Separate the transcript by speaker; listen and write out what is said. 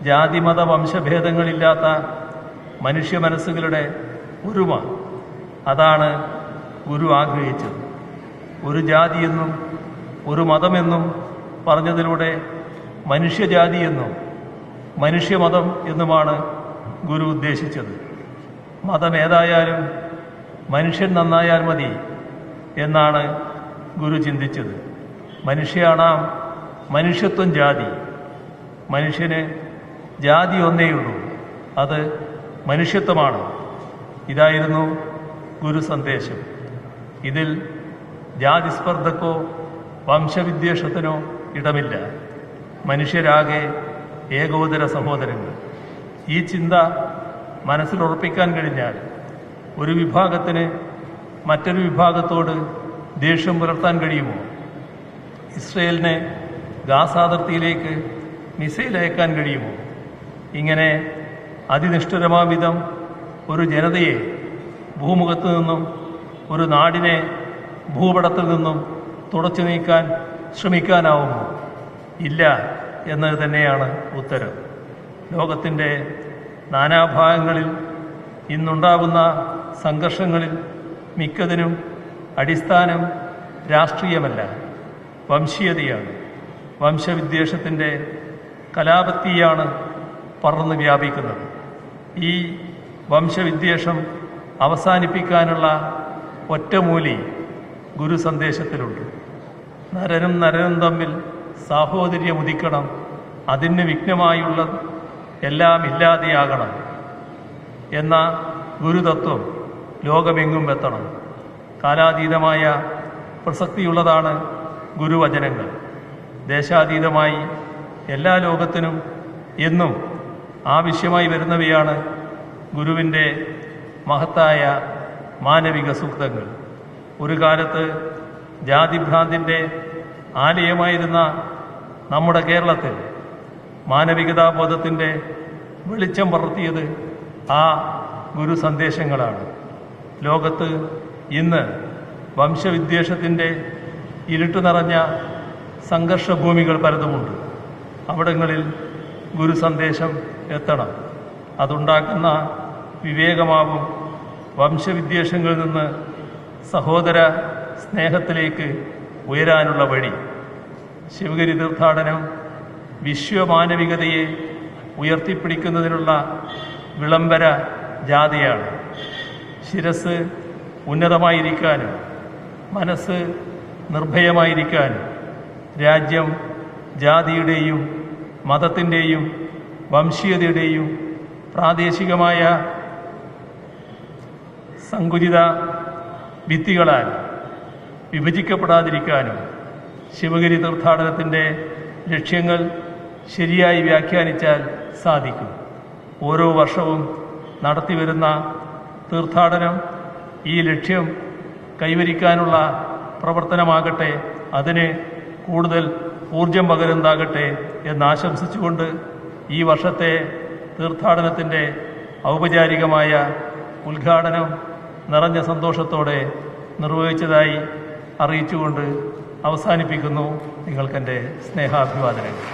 Speaker 1: ജാതിമത വംശഭേദങ്ങളില്ലാത്ത മനുഷ്യ മനസ്സുകളുടെ ഒരുമ. അതാണ് ഗുരു ആഗ്രഹിച്ചത്. ഒരു ജാതിയെന്നും ഒരു മതമെന്നും പറഞ്ഞതിലൂടെ മനുഷ്യജാതി എന്നും മനുഷ്യമതം എന്നുമാണ് ഗുരു ഉദ്ദേശിച്ചത്. മതം ഏതായാലും മനുഷ്യൻ നന്നായാൽ മതി എന്നാണ് ഗുരു ചിന്തിച്ചത്. മനുഷ്യാണാം മനുഷ്യത്വം ജാതി. മനുഷ്യന് ജാതി ഒന്നേയുള്ളൂ, അത് മനുഷ്യത്വമാണ്. ഇതായിരുന്നു ഗുരു സന്ദേശം. ഇതിൽ ജാതിസ്പർദ്ധക്കോ വംശവിദ്വേഷത്തിനോ ഇടമില്ല. മനുഷ്യരാകെ ഏകോദര സഹോദരങ്ങൾ. ഈ ചിന്ത മനസ്സിലുറപ്പിക്കാൻ കഴിഞ്ഞാൽ ഒരു വിഭാഗത്തിന് മറ്റൊരു വിഭാഗത്തോട് ദേഷ്യം പുലർത്താൻ കഴിയുമോ? ഇസ്രയേലിന് ഗാസാതിർത്തിയിലേക്ക് മിസൈൽ അയക്കാൻ കഴിയുമോ? ഇങ്ങനെ അതിനിഷ്ഠുരമാവിധം ഒരു ജനതയെ ഭൂമുഖത്തു നിന്നും, ഒരു നാടിനെ ഭൂപടത്തിൽ നിന്നും തുടച്ചു നീക്കാൻ ശ്രമിക്കാനാവുമോ? ഇല്ല എന്നത് തന്നെയാണ് ഉത്തരം. ലോകത്തിൻ്റെ നാനാഭാഗങ്ങളിൽ ഇന്നുണ്ടാകുന്ന സംഘർഷങ്ങളിൽ മിക്കതിനും അടിസ്ഥാനം രാഷ്ട്രീയമല്ല, വംശീയതയാണ്. വംശവിദ്വേഷത്തിൻ്റെ കലാപത്തിയാണ് പടർന്നു വ്യാപിക്കുന്നത്. ഈ വംശവിദ്വേഷം അവസാനിപ്പിക്കാനുള്ള ഒറ്റമൂലി ഗുരു സന്ദേശത്തിലുണ്ട്. നരനും നരനും തമ്മിൽ സാഹോദര്യമുദിക്കണം, അതിന് വിഘ്നമായുള്ള എല്ലാം ഇല്ലാതെയാകണം എന്ന ഗുരുതത്വം ലോകമെങ്ങും എത്തണം. കാലാതീതമായ പ്രസക്തിയുള്ളതാണ് ഗുരുവചനങ്ങൾ. ദേശാതീതമായി എല്ലാ ലോകത്തിനും എന്നും ആവശ്യമായി വരുന്നവയാണ് ഗുരുവിൻ്റെ മഹത്തായ മാനവിക സൂക്തങ്ങൾ. ഒരു കാലത്ത് ജാതിഭ്രാന്തിൻ്റെ ആലയമായിരുന്ന നമ്മുടെ കേരളത്തിൽ മാനവികതാബോധത്തിൻ്റെ വെളിച്ചം പടർത്തിയത് ആ ഗുരു സന്ദേശങ്ങളാണ്. ലോകത്ത് ഇന്ന് വംശവിദ്വേഷത്തിൻ്റെ ഇരുട്ടു നിറഞ്ഞ സംഘർഷഭൂമികൾ പലതുമുണ്ട്. അവിടങ്ങളിൽ ഗുരു സന്ദേശം എത്തണം. അതുണ്ടാക്കുന്ന വിവേകമാവും വംശവിദ്വേഷങ്ങളിൽ നിന്ന് സഹോദര സ്നേഹത്തിലേക്ക് ഉയരാനുള്ള വഴി. ശിവഗിരി തീർത്ഥാടനം വിശ്വമാനവികതയെ ഉയർത്തിപ്പിടിക്കുന്നതിനുള്ള വിളംബര ജാഥയാണ്. ശിരസ് ഉന്നതമായിരിക്കാനും മനസ്സ് നിർഭയമായിരിക്കാനും രാജ്യം ജാതിയുടെയും മതത്തിൻ്റെയും വംശീയതയുടെയും പ്രാദേശികമായ സങ്കുചിത ഭിത്തികളാൽ വിഭജിക്കപ്പെടാതിരിക്കാനും ശിവഗിരി തീർത്ഥാടനത്തിൻ്റെ ലക്ഷ്യങ്ങൾ ശരിയായി വ്യാഖ്യാനിച്ചാൽ സാധിക്കും. ഓരോ വർഷവും നടത്തിവരുന്ന തീർത്ഥാടനം ഈ ലക്ഷ്യം കൈവരിക്കാനുള്ള പ്രവർത്തനമാകട്ടെ, അതിന് കൂടുതൽ ഊർജം പകരുന്നതാകട്ടെ എന്നാശംസിച്ചുകൊണ്ട് ഈ വർഷത്തെ തീർത്ഥാടനത്തിൻ്റെ ഔപചാരികമായ ഉദ്ഘാടനം നിറഞ്ഞ സന്തോഷത്തോടെ നിർവഹിച്ചതായി അറിയിച്ചുകൊണ്ട് അവസാനിപ്പിക്കുന്നു. നിങ്ങൾക്കെൻ്റെ സ്നേഹാഭിവാദനങ്ങൾ.